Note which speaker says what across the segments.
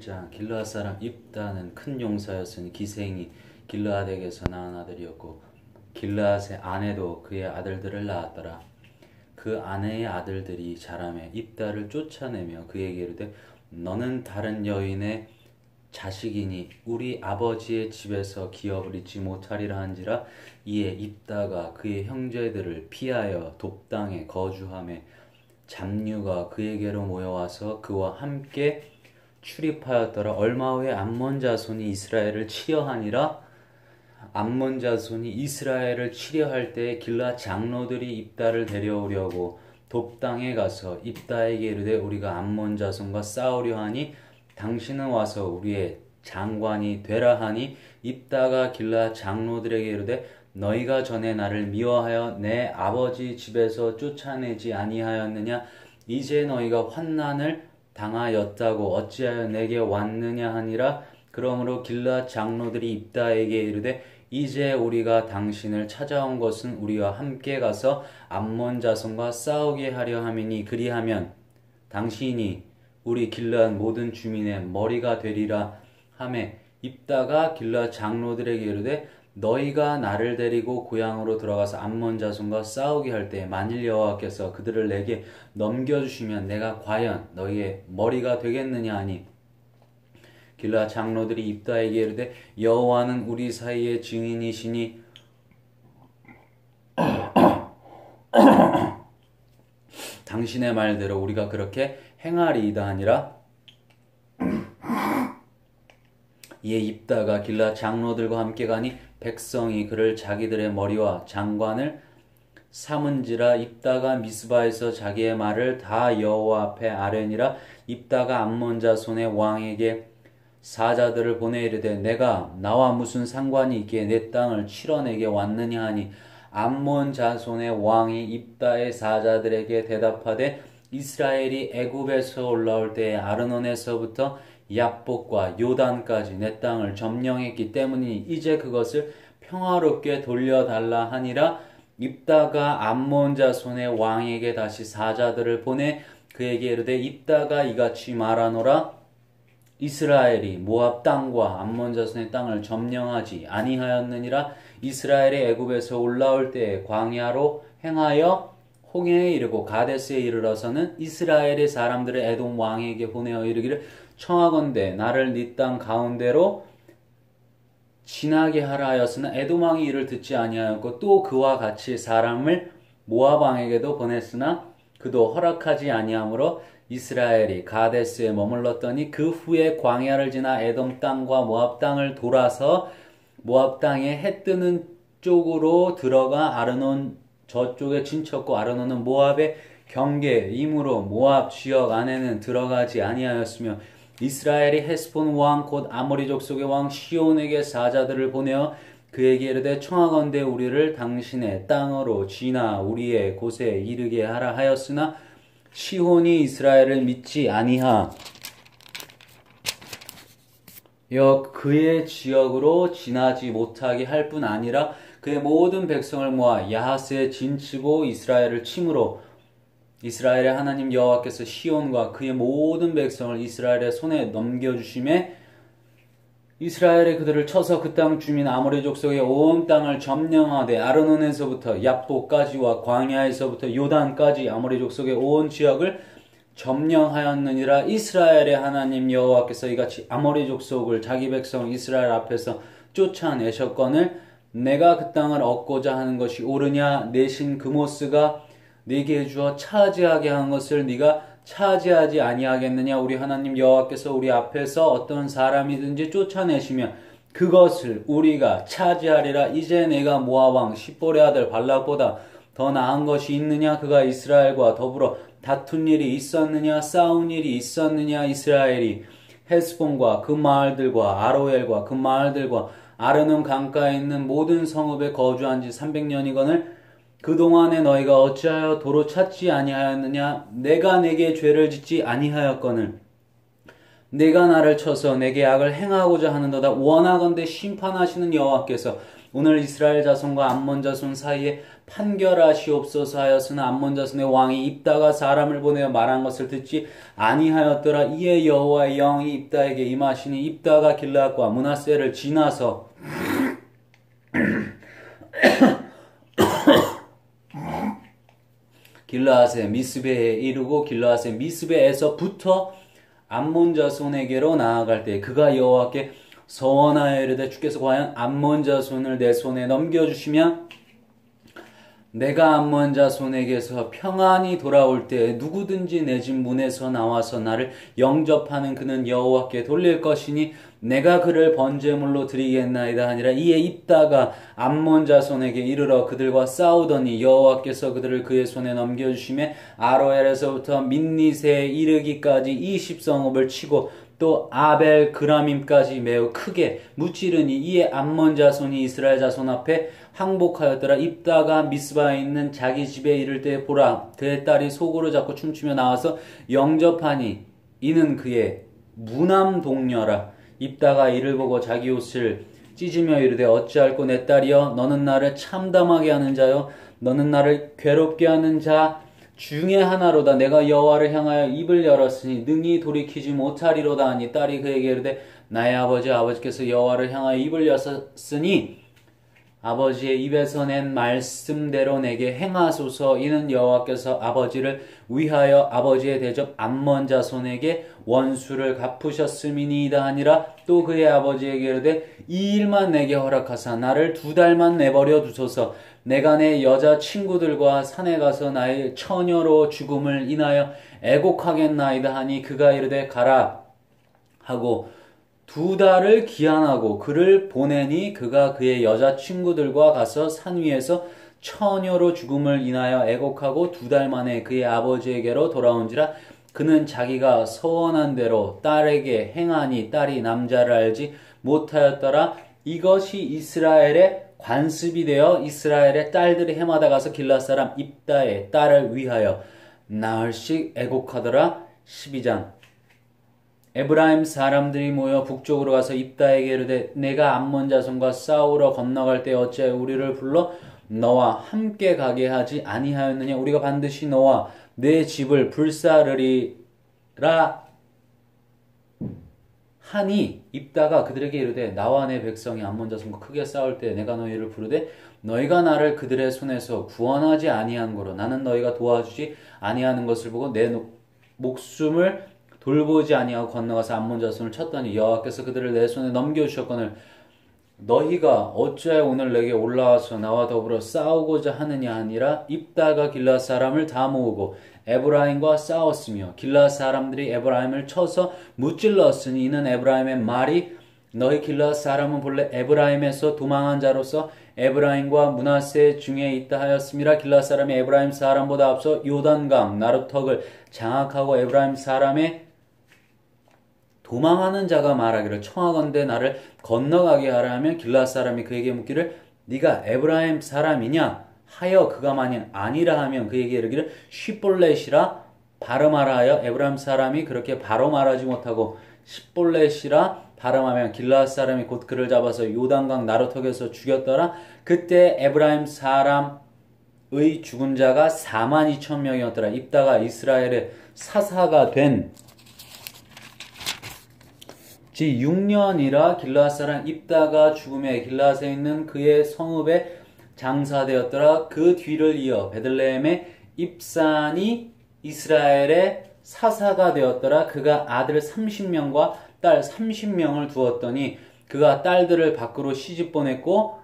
Speaker 1: 장 길르앗 사람 입다는 큰 용사였으니 기생이 길르앗에게서 낳은 아들이었고 길르앗의 아내도 그의 아들들을 낳았더라. 그 아내의 아들들이 자라매 입다를 쫓아내며 그에게 이르되 너는 다른 여인의 자식이니 우리 아버지의 집에서 기업을 잊지 못하리라 한지라. 이에 입다가 그의 형제들을 피하여 돕당에 거주하매 잡류가 그에게로 모여와서 그와 함께 출입하였더라. 얼마 후에 암몬 자손이 이스라엘을 치려하니라. 암몬 자손이 이스라엘을 치려할 때에 길르앗 장로들이 입다를 데려오려고 돕당에 가서 입다에게 이르되 우리가 암몬 자손과 싸우려 하니 당신은 와서 우리의 장관이 되라 하니 입다가 길르앗 장로들에게 이르되 너희가 전에 나를 미워하여 내 아버지 집에서 쫓아내지 아니하였느냐. 이제 너희가 환난을 당하였다고 어찌하여 내게 왔느냐 하니라. 그러므로 길르앗 장로들이 입다에게 이르되 이제 우리가 당신을 찾아온 것은 우리와 함께 가서 암몬 자손과 싸우게 하려 함이니 그리하면 당신이 우리 길르앗 모든 주민의 머리가 되리라 하매 입다가 길르앗 장로들에게 이르되 너희가 나를 데리고 고향으로 들어가서 암몬 자손과 싸우게 할 때 만일 여호와께서 그들을 내게 넘겨주시면 내가 과연 너희의 머리가 되겠느냐 하니 길르앗 장로들이 입다에게 이르되 여호와는 우리 사이의 증인이시니 당신의 말대로 우리가 그렇게 행하리이다 하니라. 이에 입다가 길르앗 장로들과 함께 가니 백성이 그를 자기들의 머리와 장관을 삼은지라. 입다가 미스바에서 자기의 말을 다 여호와 앞에 아뢰니라. 입다가 암몬 자손의 왕에게 사자들을 보내 이르되 내가 나와 무슨 상관이 있기에 내 땅을 치러 내게 왔느냐 하니 암몬 자손의 왕이 입다의 사자들에게 대답하되 이스라엘이 애굽에서 올라올 때에 아르논에서부터 얍복과 요단까지 내 땅을 점령했기 때문이니 이제 그것을 평화롭게 돌려달라 하니라. 입다가 암몬 자손의 왕에게 다시 사자들을 보내 그에게 이르되 입다가 이같이 말하노라. 이스라엘이 모압 땅과 암몬 자손의 땅을 점령하지 아니하였느니라. 이스라엘이 애굽에서 올라올 때에 광야로 행하여 홍해에 이르고 가데스에 이르러서는 이스라엘의 사람들을 에돔 왕에게 보내어 이르기를 청하건대 나를 네 땅 가운데로 지나게 하라 하였으나 에돔 왕이 이를 듣지 아니하였고 또 그와 같이 사람을 모압 왕에게도 보냈으나 그도 허락하지 아니하므로 이스라엘이 가데스에 머물렀더니 그 후에 광야를 지나 에돔 땅과 모압 땅을 돌아서 모압 땅에 해 뜨는 쪽으로 들어가 아르논 저쪽에 진쳤고 아르논은 모압의 경계이므로 모압 지역 안에는 들어가지 아니하였으며 이스라엘이 헤스본 왕 곧 아모리 족속의 왕 시온에게 사자들을 보내어 그에게 이르되 청하건대 우리를 당신의 땅으로 지나 우리의 곳에 이르게 하라 하였으나 시온이 이스라엘을 믿지 아니하여 그의 지역으로 지나지 못하게 할 뿐 아니라 그의 모든 백성을 모아 야하스에 진치고 이스라엘을 침으로 이스라엘의 하나님 여호와께서 시온과 그의 모든 백성을 이스라엘의 손에 넘겨주심에 이스라엘이 그들을 쳐서 그 땅 주민 아모리 족속의 온 땅을 점령하되 아르논에서부터 얍복까지와 광야에서부터 요단까지 아모리 족속의 온 지역을 점령하였느니라. 이스라엘의 하나님 여호와께서 이같이 아모리 족속을 자기 백성 이스라엘 앞에서 쫓아내셨거늘 내가 그 땅을 얻고자 하는 것이 옳으냐. 내 신 그모스가 네게 주어 차지하게 한 것을 네가 차지하지 아니하겠느냐. 우리 하나님 여호와께서 우리 앞에서 어떤 사람이든지 쫓아내시면 그것을 우리가 차지하리라. 이제 내가 모압 왕 십볼의 아들 발락보다 더 나은 것이 있느냐. 그가 이스라엘과 더불어 다툰 일이 있었느냐. 싸운 일이 있었느냐. 이스라엘이 헤스본과 그 마을들과 아로엘과 그 마을들과 아르논 강가에 있는 모든 성읍에 거주한 지 300년이거늘 그동안에 너희가 어찌하여 도로 찾지 아니하였느냐. 내가 내게 죄를 짓지 아니하였거늘 내가 나를 쳐서 내게 악을 행하고자 하는도다. 원하건대 심판하시는 여호와께서 오늘 이스라엘 자손과 암몬 자손 사이에 판결하시옵소서 하였으나 암몬 자손의 왕이 입다가 사람을 보내어 말한 것을 듣지 아니하였더라. 이에 여호와의 영이 입다에게 임하시니 입다가 길르앗과 므낫세를 지나서 길르앗의 미스베에 이르고 길르앗의 미스베에서부터 암몬 자손에게로 나아갈 때 그가 여호와께 서원하여 이르되 주께서 과연 암몬 자손을 내 손에 넘겨주시면 내가 암몬 자손에게서 평안히 돌아올 때 누구든지 내 집 문에서 나와서 나를 영접하는 그는 여호와께 돌릴 것이니 내가 그를 번제물로 드리겠나이다 하니라. 이에 입다가 암몬 자손에게 이르러 그들과 싸우더니 여호와께서 그들을 그의 손에 넘겨주시매 아로엘에서부터 민닛에 이르기까지 20성읍을 치고 또 아벨 그라밈까지 매우 크게 무찌르니 이에 암몬 자손이 이스라엘 자손 앞에 항복하였더라. 입다가 미스바에 있는 자기 집에 이를 때 보라 그의 딸이 속으로 잡고 춤추며 나와서 영접하니 이는 그의 무남 동녀라. 입다가 이를 보고 자기 옷을 찢으며 이르되 어찌할꼬 내 딸이여 너는 나를 참담하게 하는 자여 너는 나를 괴롭게 하는 자 중에 하나로다. 내가 여호와를 향하여 입을 열었으니 능히 돌이키지 못하리로다 하니 딸이 그에게 이르되 나의 아버지께서 여호와를 향하여 입을 여셨으니 아버지의 입에서 낸 말씀대로 내게 행하소서. 이는 여호와께서 아버지를 위하여 아버지의 대접 암몬 자손에게 원수를 갚으셨음이니이다 하니라. 또 그의 아버지에게 이르되 이 일만 내게 허락하사 나를 2달만 내버려 두소서. 내가 내 여자 친구들과 산에 가서 나의 처녀로 죽음을 인하여 애곡하겠나이다 하니 그가 이르되 가라 하고 2달을 기한하고 그를 보내니 그가 그의 여자 친구들과 가서 산 위에서 처녀로 죽음을 인하여 애곡하고 2달 만에 그의 아버지에게로 돌아온지라. 그는 자기가 서원한 대로 딸에게 행하니 딸이 남자를 알지 못하였더라. 이것이 이스라엘의 관습이 되어 이스라엘의 딸들이 해마다 가서 길앗 사람 입다의 딸을 위하여 나흘씩 애곡하더라. 12장. 에브라임 사람들이 모여 북쪽으로 가서 입다에게 이르되 내가 암몬 자손과 싸우러 건너갈 때 어찌하여 우리를 불러 너와 함께 가게 하지 아니하였느냐. 우리가 반드시 너와 내 집을 불사르리라 하니 입다가 그들에게 이르되 나와 내 백성이 암몬 자손과 크게 싸울 때 내가 너희를 부르되 너희가 나를 그들의 손에서 구원하지 아니한 거로 나는 너희가 도와주지 아니하는 것을 보고 내 목숨을 돌보지 아니하고 건너가서 암몬 자손을 쳤더니 여호와께서 그들을 내 손에 넘겨주셨거늘 너희가 어찌하여 오늘 내게 올라와서 나와 더불어 싸우고자 하느냐 하니라. 입다가 길앗 사람을 다 모으고 에브라임과 싸웠으며 길앗 사람들이 에브라임을 쳐서 무찔렀으니 이는 에브라임의 말이 너희 길앗 사람은 본래 에브라임에서 도망한 자로서 에브라임과 므낫세 중에 있다 하였음이라. 길앗 사람이 에브라임 사람보다 앞서 요단강 나루턱을 장악하고 에브라임 사람의 도망하는 자가 말하기를 청하건대 나를 건너가게 하라 하면 길앗 사람이 그에게 묻기를 네가 에브라임 사람이냐 하여 그가 만일 아니라 하면 그에게 이르기를 시볼렛이라 발음하라 하여 에브라임 사람이 그렇게 바로 말하지 못하고 시볼렛이라 발음하면 길앗 사람이 곧 그를 잡아서 요단강 나루턱에서 죽였더라. 그때 에브라임 사람의 죽은 자가 42,000명이었더라. 입다가 이스라엘의 사사가 된 지 6년이라 길앗 사람 입다가 죽음에 길앗에 있는 그의 성읍에 장사되었더라. 그 뒤를 이어 베들레헴의 입산이 이스라엘의 사사가 되었더라. 그가 아들 30명과 딸 30명을 두었더니 그가 딸들을 밖으로 시집 보냈고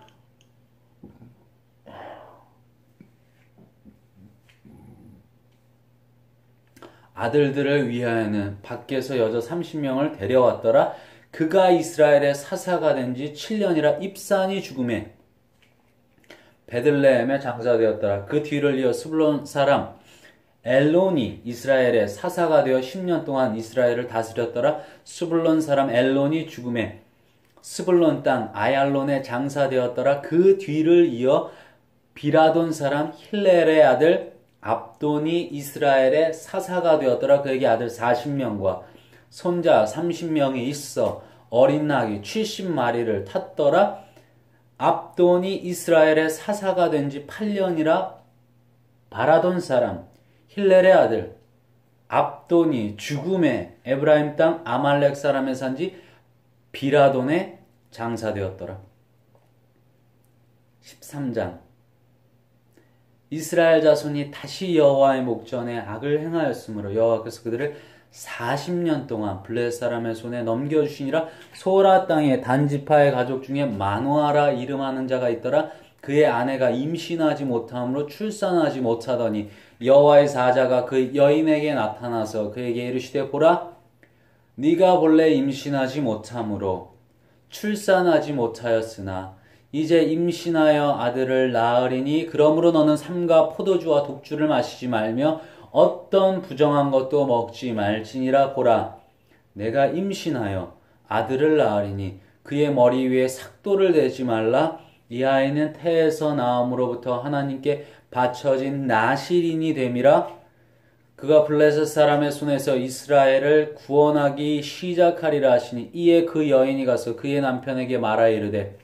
Speaker 1: 아들들을 위하여는 밖에서 여자 30명을 데려왔더라. 그가 이스라엘의 사사가 된 지 7년이라 입산이 죽음에 베들레헴에 장사되었더라. 그 뒤를 이어 스불론 사람 엘론이 이스라엘의 사사가 되어 10년 동안 이스라엘을 다스렸더라. 스불론 사람 엘론이 죽음에 스불론 땅 아얄론에 장사되었더라. 그 뒤를 이어 비라돈 사람 힐렐의 아들 압돈이 이스라엘의 사사가 되었더라. 그에게 아들 40명과 손자 30명이 있어 어린 나귀 70마리를 탔더라. 압돈이 이스라엘의 사사가 된 지 8년이라 바라돈 사람 힐렐의 아들 압돈이 죽음의 에브라임 땅 아말렉 사람에 산지 비라돈에 장사되었더라. 13장 이스라엘 자손이 다시 여호와의 목전에 악을 행하였으므로 여호와께서 그들을 40년 동안 블레셋 사람의 손에 넘겨주시니라. 소라 땅에 단지파의 가족 중에 마노아라 이름하는 자가 있더라. 그의 아내가 임신하지 못함으로 출산하지 못하더니 여호와의 사자가 그 여인에게 나타나서 그에게 이르시되 보라 네가 본래 임신하지 못함으로 출산하지 못하였으나 이제 임신하여 아들을 낳으리니 그러므로 너는 삼가 포도주와 독주를 마시지 말며 어떤 부정한 것도 먹지 말지니라. 보라 내가 임신하여 아들을 낳으리니 그의 머리 위에 삭도를 대지 말라. 이 아이는 태에서 나옴으로부터 하나님께 바쳐진 나실인이 됨이라. 그가 블레셋 사람의 손에서 이스라엘을 구원하기 시작하리라 하시니 이에 그 여인이 가서 그의 남편에게 말하 이르되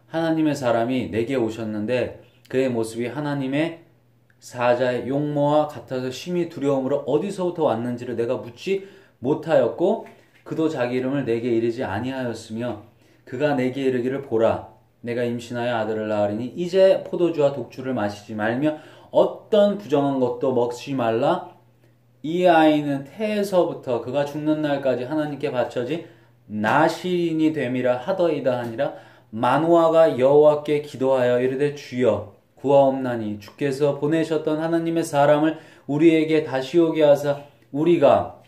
Speaker 1: 하나님의 사람이 내게 오셨는데 그의 모습이 하나님의 사자의 용모와 같아서 심히 두려움으로 어디서부터 왔는지를 내가 묻지 못하였고 그도 자기 이름을 내게 이르지 아니하였으며 그가 내게 이르기를 보라 내가 임신하여 아들을 낳으리니 이제 포도주와 독주를 마시지 말며 어떤 부정한 것도 먹지 말라. 이 아이는 태에서부터 그가 죽는 날까지 하나님께 바쳐진 나실인이 됨이라 하더이다 하니라. 마노아가 여호와께 기도하여 이르되 주여 구하옵나니 주께서 보내셨던 하나님의 사람을 우리에게 다시 오게 하사 우리가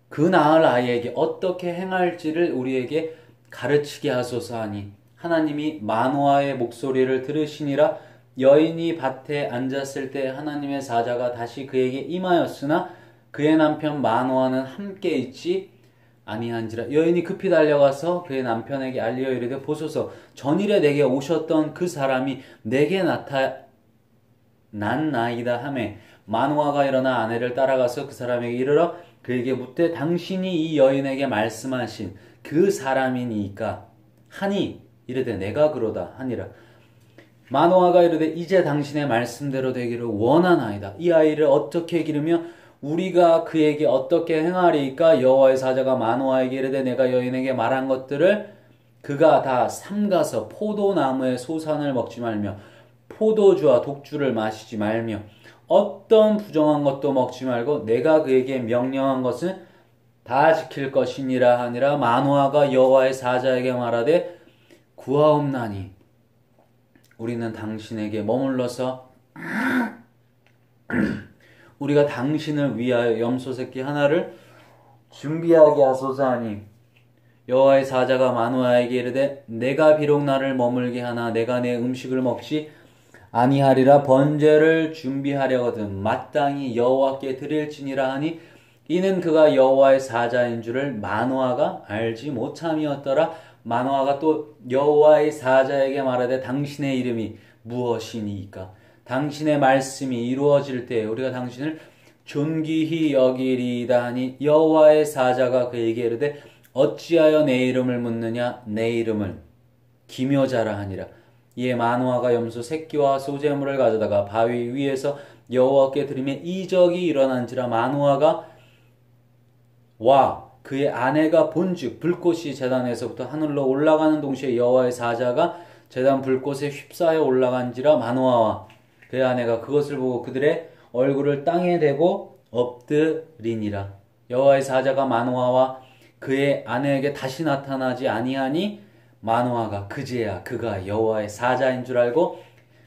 Speaker 1: 그 낳을 아이에게 어떻게 행할지를 우리에게 가르치게 하소서 하니 하나님이 마노아의 목소리를 들으시니라. 여인이 밭에 앉았을 때 하나님의 사자가 다시 그에게 임하였으나 그의 남편 마노아는 함께 있지 아니한지라. 여인이 급히 달려가서 그의 남편에게 알리어 이르되 보소서 전일에 내게 오셨던 그 사람이 내게 나타난나이다 하매 마노아가 일어나 아내를 따라가서 그 사람에게 이르러 그에게 묻되 당신이 이 여인에게 말씀하신 그 사람이니까 하니 이르되 내가 그러다 하니라. 마노아가 이르되 이제 당신의 말씀대로 되기를 원하나이다. 이 아이를 어떻게 기르며 우리가 그에게 어떻게 행하리까? 여호와의 사자가 마노아에게 이르되 내가 여인에게 말한 것들을 그가 다 삼가서 포도나무의 소산을 먹지 말며 포도주와 독주를 마시지 말며 어떤 부정한 것도 먹지 말고 내가 그에게 명령한 것은 다 지킬 것이니라 하니라. 마노아가 여호와의 사자에게 말하되 구하옵나니 우리는 당신에게 머물러서 우리가 당신을 위하여 염소 새끼 하나를 준비하게 하소서 하니 여호와의 사자가 마노아에게 이르되 내가 비록 나를 머물게 하나 내가 내 음식을 먹지 아니하리라. 번제를 준비하려거든 마땅히 여호와께 드릴지니라 하니 이는 그가 여호와의 사자인 줄을 마노아가 알지 못함이었더라. 마노아가 또 여호와의 사자에게 말하되 당신의 이름이 무엇이니까? 당신의 말씀이 이루어질 때 우리가 당신을 존귀히 여기리이다 하니 여호와의 사자가 그에게 이르되 어찌하여 내 이름을 묻느냐? 내 이름을 기묘자라 하니라. 이에 마노아가 염소 새끼와 소재물을 가져다가 바위 위에서 여호와께 드리매 이적이 일어난지라. 마노아가 와 그의 아내가 본즉 불꽃이 제단에서부터 하늘로 올라가는 동시에 여호와의 사자가 제단 불꽃에 휩싸여 올라간지라. 마노아와 그의 아내가 그것을 보고 그들의 얼굴을 땅에 대고 엎드리니라. 여호와의 사자가 마노아와 그의 아내에게 다시 나타나지 아니하니 마노아가 그제야 그가 여호와의 사자인 줄 알고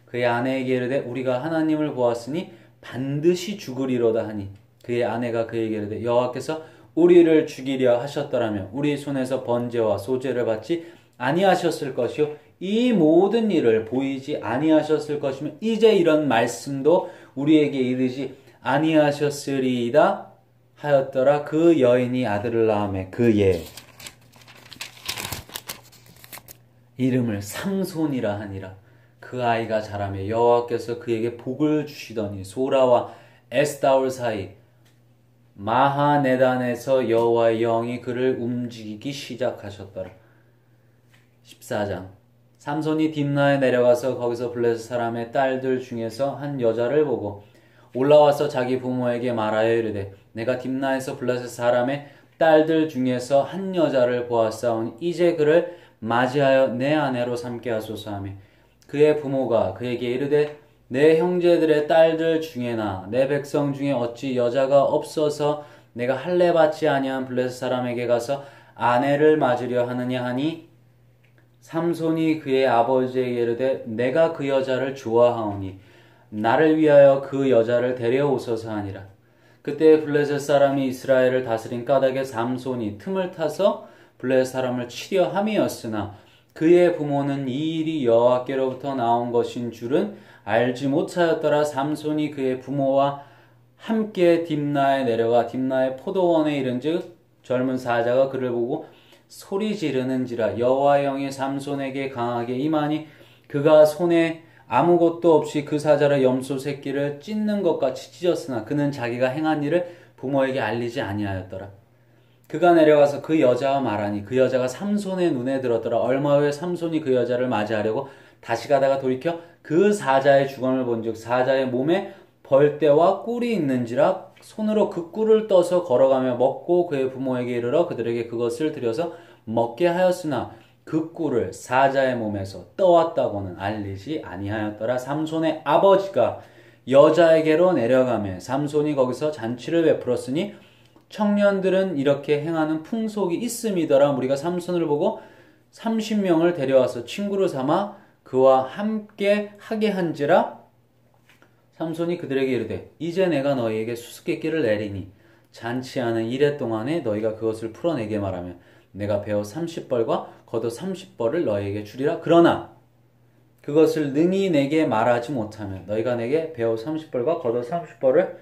Speaker 1: 그의 아내에게 이르되 우리가 하나님을 보았으니 반드시 죽으리로다 하니 그의 아내가 그에게 이르되 여호와께서 우리를 죽이려 하셨더라면 우리 손에서 번제와 소제를 받지 아니하셨을 것이요 이 모든 일을 보이지 아니하셨을 것이며 이제 이런 말씀도 우리에게 이르지 아니하셨으리이다 하였더라. 그 여인이 아들을 낳으매 그의 이름을 삼손이라 하니라. 그 아이가 자라매 여호와께서 그에게 복을 주시더니 소라와 에스다올 사이 마하네단에서 여호와의 영이 그를 움직이기 시작하셨더라. 14장. 삼손이 딥나에 내려가서 거기서 블레셋 사람의 딸들 중에서 한 여자를 보고 올라와서 자기 부모에게 말하여 이르되 내가 딥나에서 블레셋 사람의 딸들 중에서 한 여자를 보았사오니 이제 그를 맞이하여 내 아내로 삼게 하소서 하며 그의 부모가 그에게 이르되 내 형제들의 딸들 중에나 내 백성 중에 어찌 여자가 없어서 내가 할례 받지 아니한 블레셋 사람에게 가서 아내를 맞으려 하느냐 하니 삼손이 그의 아버지에게 이르되 내가 그 여자를 좋아하오니 나를 위하여 그 여자를 데려오소서 하니라. 그때 블레셋 사람이 이스라엘을 다스린 까닭에 삼손이 틈을 타서 블레셋 사람을 치려 함이었으나 그의 부모는 이 일이 여호와께로부터 나온 것인 줄은 알지 못하였더라. 삼손이 그의 부모와 함께 딥나에 내려가 딥나의 포도원에 이른즉 젊은 사자가 그를 보고 소리 지르는지라. 여호와의 영이 삼손에게 강하게 임하니 그가 손에 아무것도 없이 그 사자의 염소 새끼를 찢는 것 같이 찢었으나 그는 자기가 행한 일을 부모에게 알리지 아니하였더라. 그가 내려가서 그 여자와 말하니 그 여자가 삼손의 눈에 들었더라. 얼마 후에 삼손이 그 여자를 맞이하려고 다시 가다가 돌이켜 그 사자의 주검을 본즉 사자의 몸에 벌떼와 꿀이 있는지라. 손으로 그 꿀을 떠서 걸어가며 먹고 그의 부모에게 이르러 그들에게 그것을 들여서 먹게 하였으나 그 꿀을 사자의 몸에서 떠왔다고는 알리지 아니하였더라. 삼손의 아버지가 여자에게로 내려가매 삼손이 거기서 잔치를 베풀었으니 청년들은 이렇게 행하는 풍속이 있음이더라. 우리가 삼손을 보고 30명을 데려와서 친구로 삼아 그와 함께 하게 한지라. 삼손이 그들에게 이르되 이제 내가 너희에게 수수께끼를 내리니 잔치하는 이래 동안에 너희가 그것을 풀어내게 말하며 내가 베어 30벌과 겉옷 30벌을 너희에게 주리라. 그러나 그것을 능히 내게 말하지 못하면 너희가 내게 베어 30벌과 겉옷 30벌을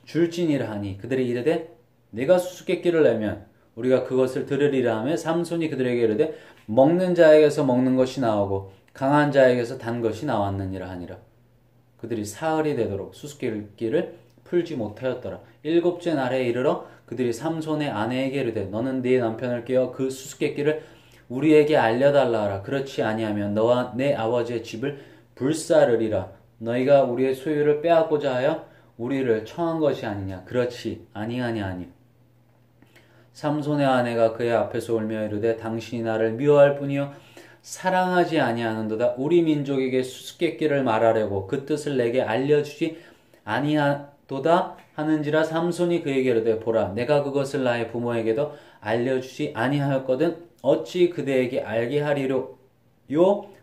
Speaker 1: 줄지니라 하니 그들이 이르되 내가 수수께끼를 내면 우리가 그것을 들으리라 하며 삼손이 그들에게 이르되 먹는 자에게서 먹는 것이 나오고 강한 자에게서 단 것이 나왔느니라 하니라. 그들이 사흘이 되도록 수수께끼를 풀지 못하였더라. 일곱째 날에 이르러 그들이 삼손의 아내에게 이르되 너는 네 남편을 깨어 그 수수께끼를 우리에게 알려달라 하라. 그렇지 아니하면 너와 내 아버지의 집을 불사르리라. 너희가 우리의 소유를 빼앗고자 하여 우리를 청한 것이 아니냐. 그렇지 아니하냐 하니 삼손의 아내가 그의 앞에서 울며 이르되 당신이 나를 미워할 뿐이요 사랑하지 아니하는도다. 우리 민족에게 수수께끼를 말하려고 그 뜻을 내게 알려주지 아니하도다 하는지라. 삼손이 그에게 이르되 보라 내가 그것을 나의 부모에게도 알려주지 아니하였거든 어찌 그대에게 알게 하리로요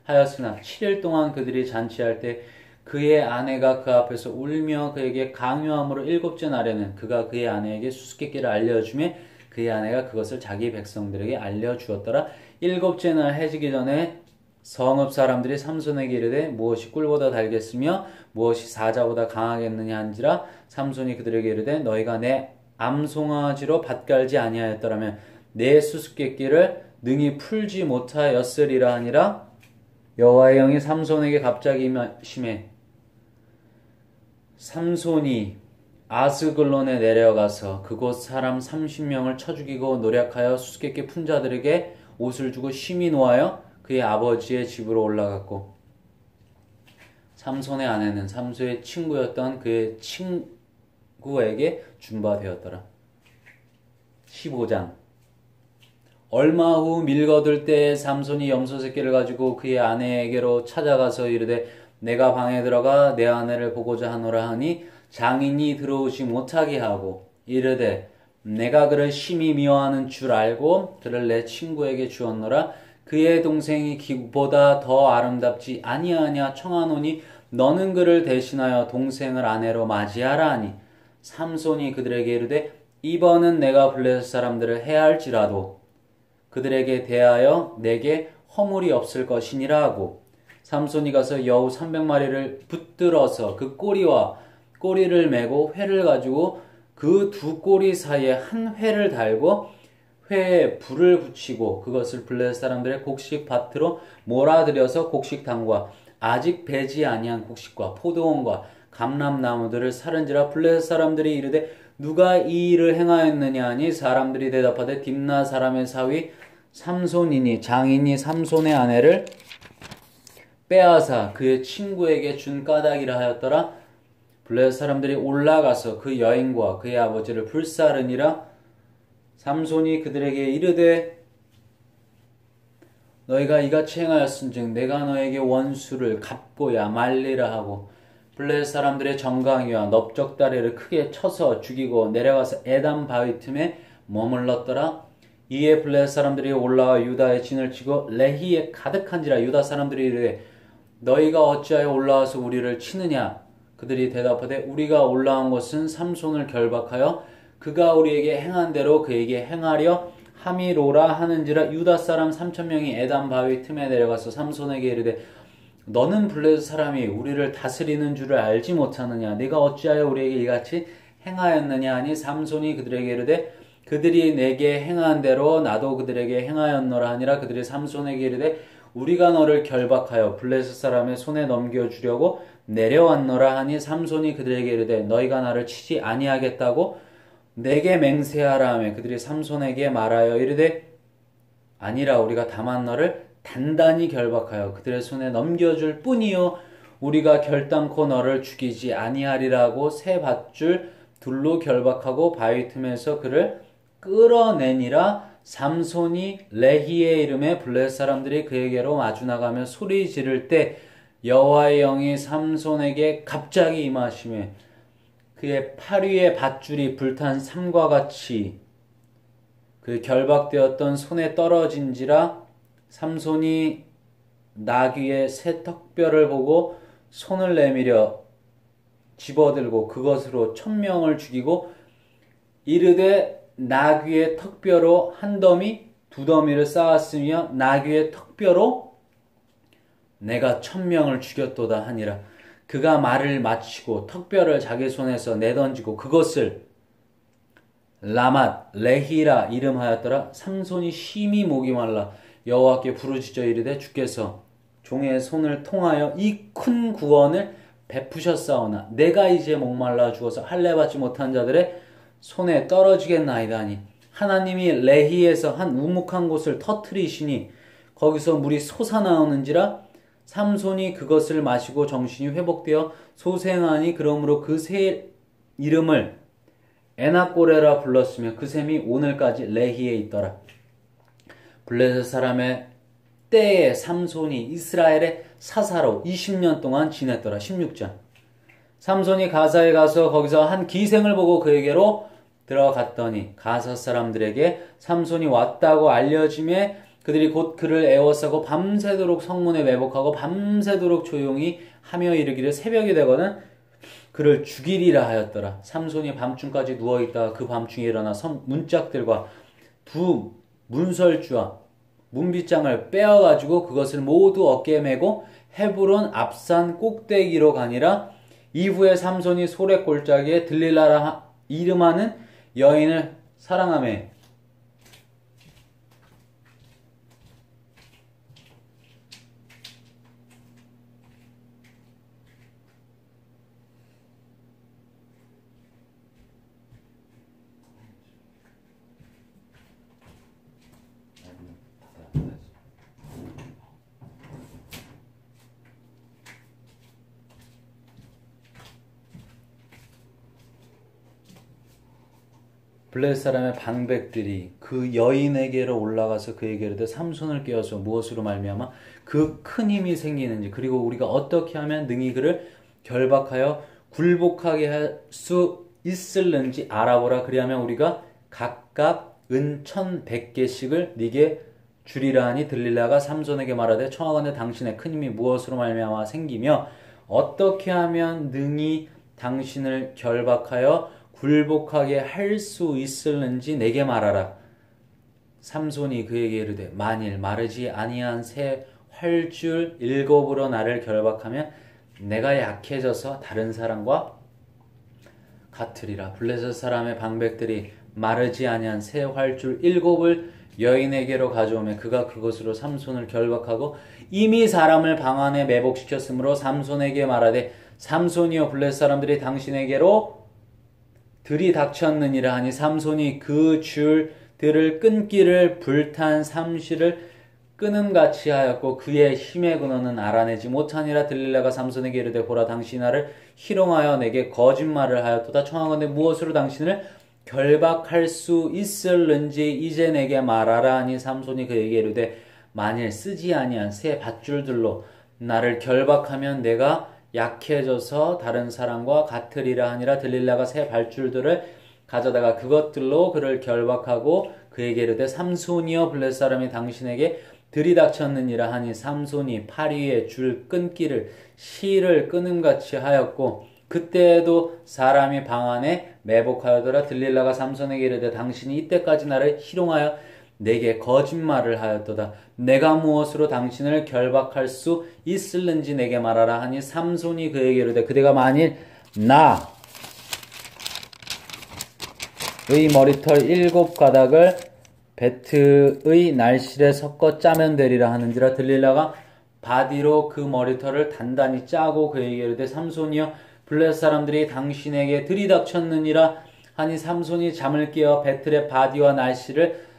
Speaker 1: 하였으나 7일 동안 그들이 잔치할 때 그의 아내가 그 앞에서 울며 그에게 강요함으로 일곱째 날에는 그가 그의 아내에게 수수께끼를 알려주매 그의 아내가 그것을 자기 백성들에게 알려주었더라. 일곱째 날 해지기 전에 성읍 사람들이 삼손에게 이르되 무엇이 꿀보다 달겠으며 무엇이 사자보다 강하겠느냐 한지라. 삼손이 그들에게 이르되 너희가 내 암송아지로 밭갈지 아니하였더라면 내 수수께끼를 능히 풀지 못하였으리라 하니라. 여호와의 영이 삼손에게 갑자기 임하심에 삼손이 아스글론에 내려가서 그곳 사람 30명을 쳐 죽이고 노략하여 수수께끼 푼 자들에게 옷을 주고 심히 노하여 그의 아버지의 집으로 올라갔고 삼손의 아내는 삼손의 친구였던 그의 친구에게 준바되었더라. 15장. 얼마 후 밀거들 때에 삼손이 염소 새끼를 가지고 그의 아내에게로 찾아가서 이르되 내가 방에 들어가 내 아내를 보고자 하노라 하니 장인이 들어오지 못하게 하고 이르되 내가 그를 심히 미워하는 줄 알고 그를 내 친구에게 주었노라. 그의 동생이 기보다 더 아름답지 아니하냐 청하노니 너는 그를 대신하여 동생을 아내로 맞이하라 하니 삼손이 그들에게 이르되 이번은 내가 블레셋 사람들을 해할지라도 그들에게 대하여 내게 허물이 없을 것이니라 하고 삼손이 가서 여우 300마리를 붙들어서 그 꼬리를 메고 회를 가지고 그 두 꼬리 사이에 한 회를 달고 회에 불을 붙이고 그것을 블레셋 사람들의 곡식 밭으로 몰아들여서 곡식당과 아직 배지 아니한 곡식과 포도원과 감람나무들을 사른지라. 블레셋 사람들이 이르되 누가 이 일을 행하였느냐 하니 사람들이 대답하되 딥나 사람의 사위 삼손이니 장인이 삼손의 아내를 빼앗아 그의 친구에게 준 까닭이라 하였더라. 블레셋 사람들이 올라가서 그 여인과 그의 아버지를 불사르니라. 삼손이 그들에게 이르되 너희가 이같이 행하였은즉 내가 너에게 원수를 갚고야 말리라 하고 블레셋 사람들의 정강이와 넓적다리를 크게 쳐서 죽이고 내려가서 에담 바위 틈에 머물렀더라. 이에 블레셋 사람들이 올라와 유다의 진을 치고 레히에 가득한지라. 유다 사람들이 이르되 너희가 어찌하여 올라와서 우리를 치느냐. 그들이 대답하되 우리가 올라온 것은 삼손을 결박하여 그가 우리에게 행한 대로 그에게 행하려 함이로라 하는지라. 유다 사람 3,000명이 에담 바위 틈에 내려가서 삼손에게 이르되 너는 블레셋 사람이 우리를 다스리는 줄을 알지 못하느냐. 네가 어찌하여 우리에게 이같이 행하였느냐 하니 삼손이 그들에게 이르되 그들이 내게 행한 대로 나도 그들에게 행하였노라 하니라. 그들이 삼손에게 이르되 우리가 너를 결박하여 블레셋 사람의 손에 넘겨주려고 내려왔노라 하니 삼손이 그들에게 이르되 너희가 나를 치지 아니하겠다고 내게 맹세하라 하며 그들이 삼손에게 말하여 이르되 아니라 우리가 다만 너를 단단히 결박하여 그들의 손에 넘겨줄 뿐이요 우리가 결단코 너를 죽이지 아니하리라고 새 밧줄 둘로 결박하고 바위 틈에서 그를 끌어내니라. 삼손이 레히의 이름에 블레셋 사람들이 그에게로 마주 나가며 소리 지를 때 여호와의 영이 삼손에게 갑자기 임하시매 그의 팔 위에 밧줄이 불탄 삼과 같이 그 결박되었던 손에 떨어진지라. 삼손이 나귀의 새 턱뼈를 보고 손을 내밀어 집어들고 그것으로 1,000명을 죽이고 이르되 나귀의 턱뼈로 한 더미 두 더미를 쌓았으며 나귀의 턱뼈로 내가 1,000명을 죽였도다 하니라. 그가 말을 마치고 턱뼈를 자기 손에서 내던지고 그것을 라맛 레히라 이름하였더라. 삼손이 심히 목이 말라 여호와께 부르짖어 이르되 주께서 종의 손을 통하여 이 큰 구원을 베푸셨사오나 내가 이제 목말라 죽어서 할례 받지 못한 자들의 손에 떨어지겠나이다 하니 하나님이 레히에서 한 우묵한 곳을 터뜨리시니 거기서 물이 솟아나오는지라. 삼손이 그것을 마시고 정신이 회복되어 소생하니 그러므로 그 새 이름을 에나꼬레라 불렀으며 그 샘이 오늘까지 레히에 있더라. 블레셋 사람의 때에 삼손이 이스라엘의 사사로 20년 동안 지냈더라. 16장. 삼손이 가사에 가서 거기서 한 기생을 보고 그에게로 들어갔더니 가사 사람들에게 삼손이 왔다고 알려짐에 그들이 곧 그를 애워싸고 밤새도록 성문에 매복하고 밤새도록 조용히 하며 이르기를 새벽이 되거든 그를 죽이리라 하였더라. 삼손이 밤중까지 누워있다가 그 밤중에 일어나 문짝들과 두 문설주와 문빗장을 빼어가지고 그것을 모두 어깨에 메고 헤브론 앞산 꼭대기로 가니라. 이후에 삼손이 소래골짜기에 들릴라라 이름하는 여인을 사랑하며 블레셋 사람의 방백들이 그 여인에게로 올라가서 그에게 이르되 삼손을 깨워서 무엇으로 말미암아 그 큰 힘이 생기는지 그리고 우리가 어떻게 하면 능히 그를 결박하여 굴복하게 할 수 있을는지 알아보라. 그리하면 우리가 각각 은 1,100개씩을 네게 주리라 하니 들릴라가 삼손에게 말하되 청하건대 당신의 큰 힘이 무엇으로 말미암아 생기며 어떻게 하면 능히 당신을 결박하여 굴복하게 할 수 있을는지 내게 말하라. 삼손이 그에게 이르되 만일 마르지 아니한 새 활줄 7으로 나를 결박하면 내가 약해져서 다른 사람과 같으리라. 블레셋 사람의 방백들이 마르지 아니한 새 활줄 7을 여인에게로 가져오며 그가 그것으로 삼손을 결박하고 이미 사람을 방 안에 매복시켰으므로 삼손에게 말하되 삼손이여 블레셋 사람들이 당신에게로 들이닥쳤느니라 하니 삼손이 그 줄 들을 끊기를 불탄 삼시를 끊음같이 하였고 그의 힘의 근원은 알아내지 못하니라. 들릴라가 삼손에게 이르되 보라 당신이 나를 희롱하여 내게 거짓말을 하였도다. 청하건대 무엇으로 당신을 결박할 수 있을는지 이제 내게 말하라 하니 삼손이 그에게 이르되 만일 쓰지 아니한 새 밧줄들로 나를 결박하면 내가 약해져서 다른 사람과 같으리라 하니라. 들릴라가 새 밧줄들을 가져다가 그것들로 그를 결박하고 그에게 이르되 삼손이여 블레셋 사람이 당신에게 들이닥쳤느니라 하니 삼손이 팔 위에 줄 끊기를 실을 끊음같이 하였고 그때에도 사람이 방 안에 매복하여더라. 들릴라가 삼손에게 이르되 당신이 이때까지 나를 희롱하여 내게 거짓말을 하였도다. 내가 무엇으로 당신을 결박할 수 있을는지 내게 말하라 하니 삼손이 그에게 이르되 그대가 만일 나의 머리털 7가닥을 배트의 날실에 섞어 짜면 되리라 하는지라. 들릴라가 바디로 그 머리털을 단단히 짜고 그에게 이르되 삼손이여 블레셋 사람들이 당신에게 들이닥쳤느니라 하니 삼손이 잠을 깨어 배틀의 바디와 날씨를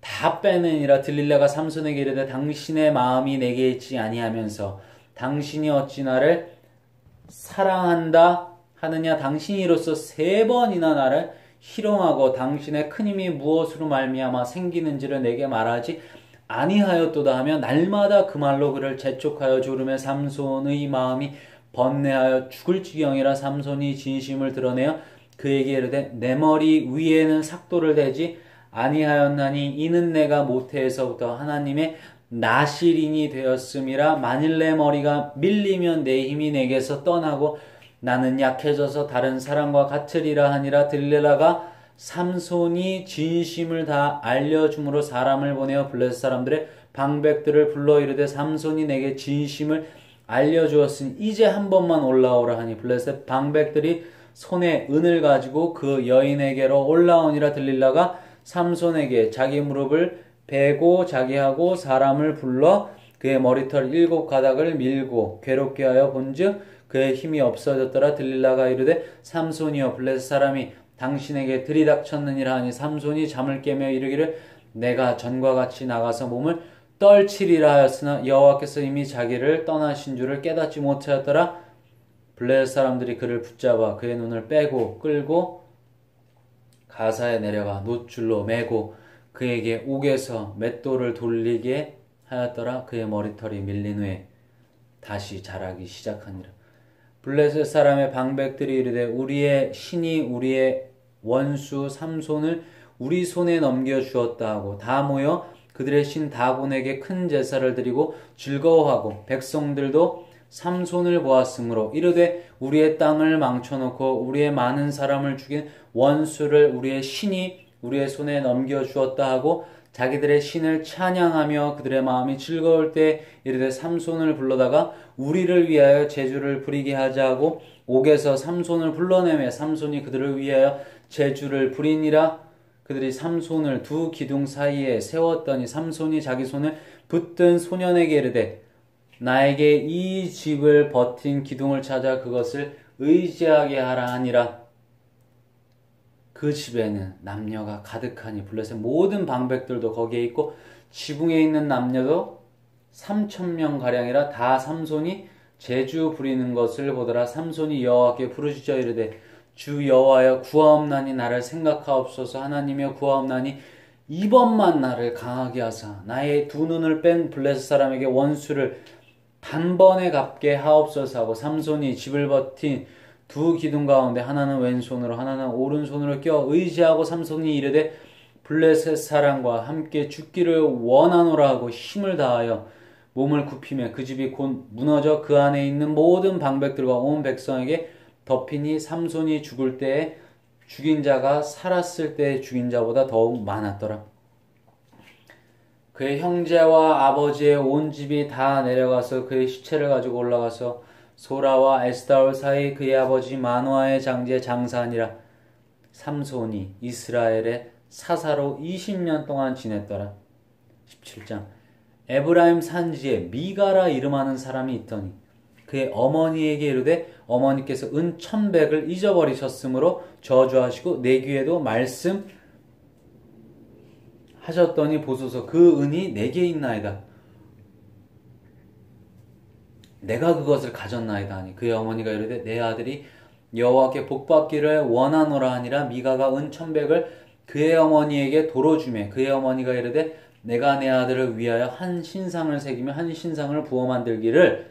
Speaker 1: 다 빼느니라. 들릴라가 삼손에게 이르되 당신의 마음이 내게 있지 아니하면서 당신이 어찌 나를 사랑한다 하느냐. 당신이 이로써 3번이나 나를 희롱하고 당신의 큰 힘이 무엇으로 말미암아 생기는지를 내게 말하지 아니하였도다 하며 날마다 그 말로 그를 재촉하여 조르며 삼손의 마음이 번뇌하여 죽을 지경이라. 삼손이 진심을 드러내어 그에게 이르되 내 머리 위에는 삭도를 대지 아니하였나니 이는 내가 모태에서부터 하나님의 나실인이 되었음이라. 만일 내 머리가 밀리면 내 힘이 내게서 떠나고 나는 약해져서 다른 사람과 같으리라 하니라. 들릴라가 삼손이 진심을 다 알려줌으로 사람을 보내어 블레셋 사람들의 방백들을 불러 이르되 삼손이 내게 진심을 알려주었으니 이제 한 번만 올라오라 하니 블레셋 방백들이 손에 은을 가지고 그 여인에게로 올라오니라. 들릴라가 삼손에게 자기 무릎을 베고 자기하고 사람을 불러 그의 머리털 7가닥을 밀고 괴롭게 하여 본즉 그의 힘이 없어졌더라. 들릴라가 이르되 삼손이여 블레셋 사람이 당신에게 들이닥쳤느니라 하니 삼손이 잠을 깨며 이르기를 내가 전과 같이 나가서 몸을 떨치리라 하였으나 여호와께서 이미 자기를 떠나신 줄을 깨닫지 못하였더라. 블레셋 사람들이 그를 붙잡아 그의 눈을 빼고 끌고 가사에 내려가 놋줄로 매고 그에게 옥에서 맷돌을 돌리게 하였더라. 그의 머리털이 밀린 후에 다시 자라기 시작하니라. 블레셋 사람의 방백들이 이르되 우리의 신이 우리의 원수 삼손을 우리 손에 넘겨주었다 하고 다 모여 그들의 신 다곤에게 큰 제사를 드리고 즐거워하고 백성들도 삼손을 보았으므로 이르되 우리의 땅을 망쳐놓고 우리의 많은 사람을 죽인 원수를 우리의 신이 우리의 손에 넘겨주었다 하고 자기들의 신을 찬양하며 그들의 마음이 즐거울 때 이르되 삼손을 불러다가 우리를 위하여 제주를 부리게 하자 하고 옥에서 삼손을 불러내며 삼손이 그들을 위하여 제주를 부리니라. 그들이 삼손을 두 기둥 사이에 세웠더니 삼손이 자기 손을 붙든 소년에게 이르되 나에게 이 집을 버틴 기둥을 찾아 그것을 의지하게 하라 하니라. 그 집에는 남녀가 가득하니 블레셋 모든 방백들도 거기에 있고 지붕에 있는 남녀도 3,000명가량이라. 다 삼손이 제주 부리는 것을 보더라. 삼손이 여호와께 부르짖어 이르되 주 여호와여 구하옵나니 나를 생각하옵소서. 하나님여 구하옵나니 이번만 나를 강하게 하사 나의 두 눈을 뺀 블레셋 사람에게 원수를 단번에 갚게 하옵소서 하고 삼손이 집을 버틴 두 기둥 가운데 하나는 왼손으로 하나는 오른손으로 껴 의지하고 삼손이 이르되 블레셋 사람과 함께 죽기를 원하노라 하고 힘을 다하여 몸을 굽히며 그 집이 곧 무너져 그 안에 있는 모든 방백들과 온 백성에게 덮이니 삼손이 죽을 때에 죽인 자가 살았을 때에 죽인 자보다 더욱 많았더라. 그의 형제와 아버지의 온 집이 다 내려가서 그의 시체를 가지고 올라가서 소라와 에스다올 사이 그의 아버지 마노아의 장지에 장사하니라. 삼손이 이스라엘의 사사로 20년 동안 지냈더라. 17장 에브라임 산지에 미가라 이름하는 사람이 있더니 그의 어머니에게 이르되 어머니께서 은 1,100을 잊어버리셨으므로 저주하시고 내 귀에도 말씀 하셨더니 보소서 그 은이 내게 있나이다. 내가 그것을 가졌나이다 하니 그의 어머니가 이르되 내 아들이 여호와께 복받기를 원하노라 하니라. 미가가 은 1,100을 그의 어머니에게 도로 주매 그의 어머니가 이르되 내가 내 아들을 위하여 한 신상을 새기며 한 신상을 부어 만들기를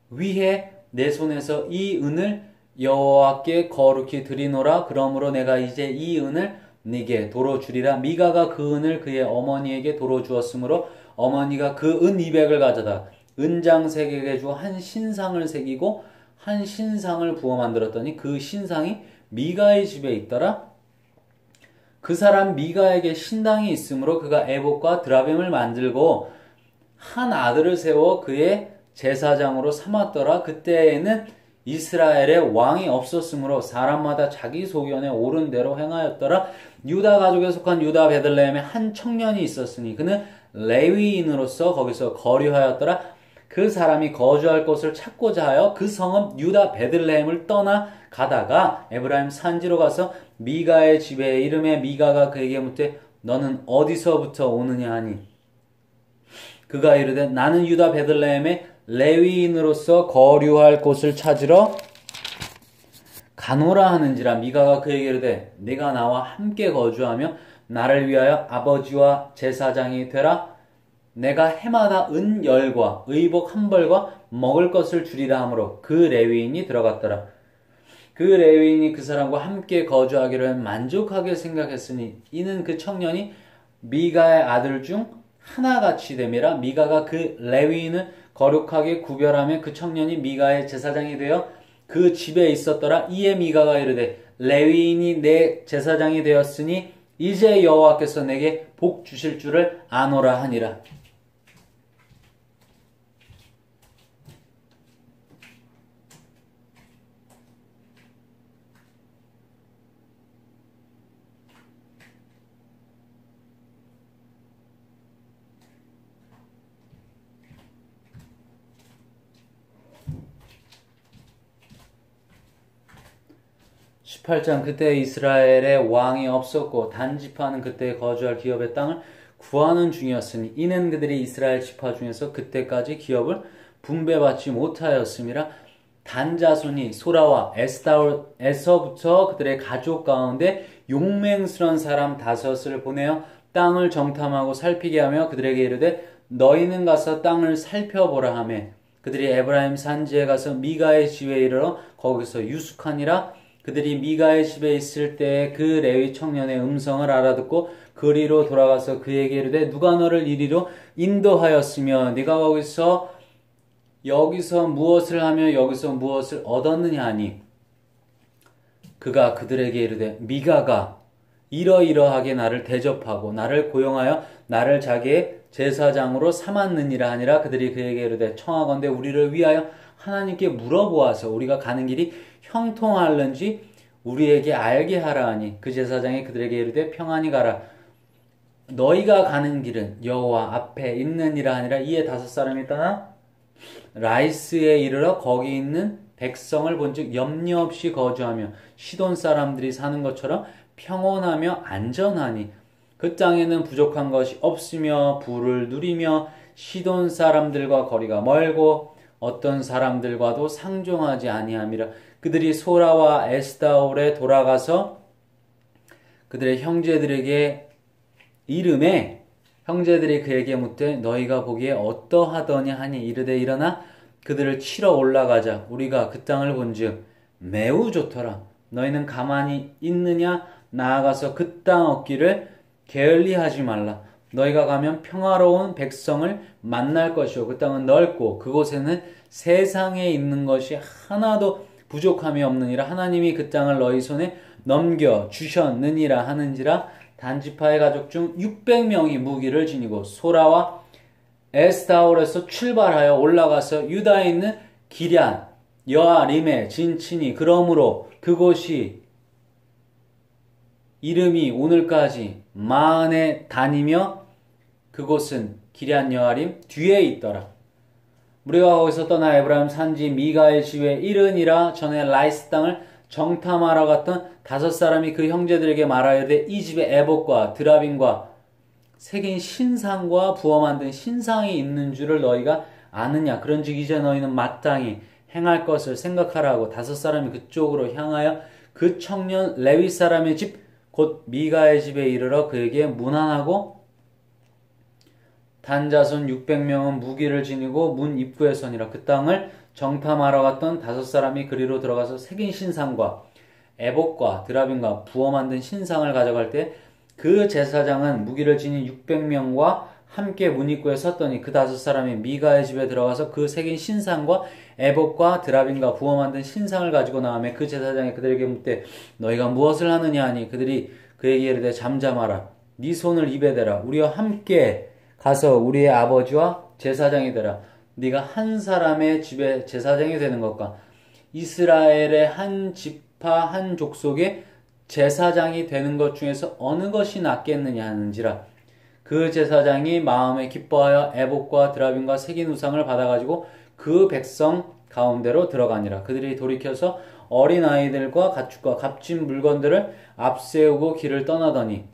Speaker 1: 위해 내 손에서 이 은을 여호와께 거룩히 드리노라. 그러므로 내가 이제 이 은을 네게 도로 주리라. 미가가 그 은을 그의 어머니에게 도로 주었으므로 어머니가 그 은 200을 가져다 은장색에게 주어 한 신상을 새기고 한 신상을 부어 만들었더니 그 신상이 미가의 집에 있더라. 그 사람 미가에게 신당이 있으므로 그가 에봇과 드라빔을 만들고 한 아들을 세워 그의 제사장으로 삼았더라. 그때에는 이스라엘의 왕이 없었으므로 사람마다 자기 소견에 옳은 대로 행하였더라. 유다 가족에 속한 유다 베들레헴에 한 청년이 있었으니 그는 레위인으로서 거기서 거류하였더라. 그 사람이 거주할 곳을 찾고자 하여 그 성읍 유다 베들레헴을 떠나 가다가 에브라임 산지로 가서 미가의 집에 이름에 미가가 그에게 묻되 너는 어디서부터 오느냐 하니 그가 이르되 나는 유다 베들레헴에 레위인으로서 거류할 곳을 찾으러 가노라 하는지라. 미가가 그에게 이르되 네가 나와 함께 거주하며 나를 위하여 아버지와 제사장이 되라. 내가 해마다 은 10과 의복 1벌과 먹을 것을 주리라 하므로 그 레위인이 들어갔더라. 그 레위인이 그 사람과 함께 거주하기를 만족하게 생각했으니 이는 그 청년이 미가의 아들 중 하나같이 됨이라. 미가가 그 레위인을 거룩하게 구별하며 그 청년이 미가의 제사장이 되어 그 집에 있었더라. 이에 미가가 이르되 레위인이 내 제사장이 되었으니 이제 여호와께서 내게 복 주실 줄을 아노라 하니라. 18장 그때 이스라엘에 왕이 없었고 단 지파는 그때 거주할 기업의 땅을 구하는 중이었으니 이는 그들이 이스라엘 지파 중에서 그때까지 기업을 분배받지 못하였음이라. 단 자손이 소라와 에서부터 그들의 가족 가운데 용맹스러운 사람 5을 보내어 땅을 정탐하고 살피게 하며 그들에게 이르되 너희는 가서 땅을 살펴보라 하며 그들이 에브라임 산지에 가서 미가의 집에 이르러 거기서 유숙하니라. 그들이 미가의 집에 있을 때 그 레위 청년의 음성을 알아듣고 그리로 돌아가서 그에게 이르되 누가 너를 이리로 인도하였으며 네가 여기서 무엇을 하며 여기서 무엇을 얻었느냐 하니 그가 그들에게 이르되 미가가 이러이러하게 나를 대접하고 나를 고용하여 나를 자기의 제사장으로 삼았느니라 하니라. 그들이 그에게 이르되 청하건대 우리를 위하여 하나님께 물어보아서 우리가 가는 길이 형통할는지 우리에게 알게 하라 하니 그 제사장이 그들에게 이르되 평안히 가라. 너희가 가는 길은 여호와 앞에 있느니라 하니라. 이에 5사람이 떠나 라이스에 이르러 거기 있는 백성을 본즉 염려 없이 거주하며 시돈 사람들이 사는 것처럼 평온하며 안전하니 그 땅에는 부족한 것이 없으며 부를 누리며 시돈 사람들과 거리가 멀고 어떤 사람들과도 상종하지 아니함이라. 그들이 소라와 에스다올에 돌아가서 그들의 형제들에게 이름에 형제들이 그에게 묻되 너희가 보기에 어떠하더냐 하니 이르되 일어나 그들을 치러 올라가자. 우리가 그 땅을 본즉 매우 좋더라. 너희는 가만히 있느냐? 나아가서 그 땅 얻기를 게을리하지 말라. 너희가 가면 평화로운 백성을 만날 것이요 그 땅은 넓고 그곳에는 세상에 있는 것이 하나도 부족함이 없느니라. 하나님이 그 땅을 너희 손에 넘겨 주셨느니라 하는지라. 단지파의 가족 중 600명이 무기를 지니고 소라와 에스타올에서 출발하여 올라가서 유다에 있는 기럇 여아림에 진치니 그러므로 그곳이 이름이 오늘까지 마흔에 다니며 그곳은 기럇 여아림 뒤에 있더라. 우리가 거기서 떠나 에브라임 산지 미가의 집에 이르니라. 전에 라이스 땅을 정탐하러 갔던 5사람이 그 형제들에게 말하여되 이 집에 에봇과 드라빔과 새긴 신상과 부어 만든 신상이 있는 줄을 너희가 아느냐. 그런즉 이제 너희는 마땅히 행할 것을 생각하라고 다섯 사람이 그쪽으로 향하여 그 청년 레위 사람의 집 곧 미가의 집에 이르러 그에게 문안하고 단자손 600명은 무기를 지니고 문 입구에 서니라. 그 땅을 정탐하러 갔던 다섯 사람이 그리로 들어가서 새긴 신상과 에봇과 드라빔과 부어 만든 신상을 가져갈 때 그 제사장은 무기를 지닌 600명과 함께 문 입구에 섰더니 그 다섯 사람이 미가의 집에 들어가서 그 새긴 신상과 에봇과 드라빔과 부어 만든 신상을 가지고 나오매 그 제사장이 그들에게 묻되 너희가 무엇을 하느냐 하니 그들이 그에게 이르되 잠잠하라. 네 손을 입에 대라. 우리와 함께 가서 우리의 아버지와 제사장이 되라. 네가 한 사람의 집에 제사장이 되는 것과 이스라엘의 한 지파 한 족속의 제사장이 되는 것 중에서 어느 것이 낫겠느냐 하는지라. 그 제사장이 마음에 기뻐하여 에봇과 드라빔과 새긴 우상을 받아가지고 그 백성 가운데로 들어가니라. 그들이 돌이켜서 어린 아이들과 가축과 값진 물건들을 앞세우고 길을 떠나더니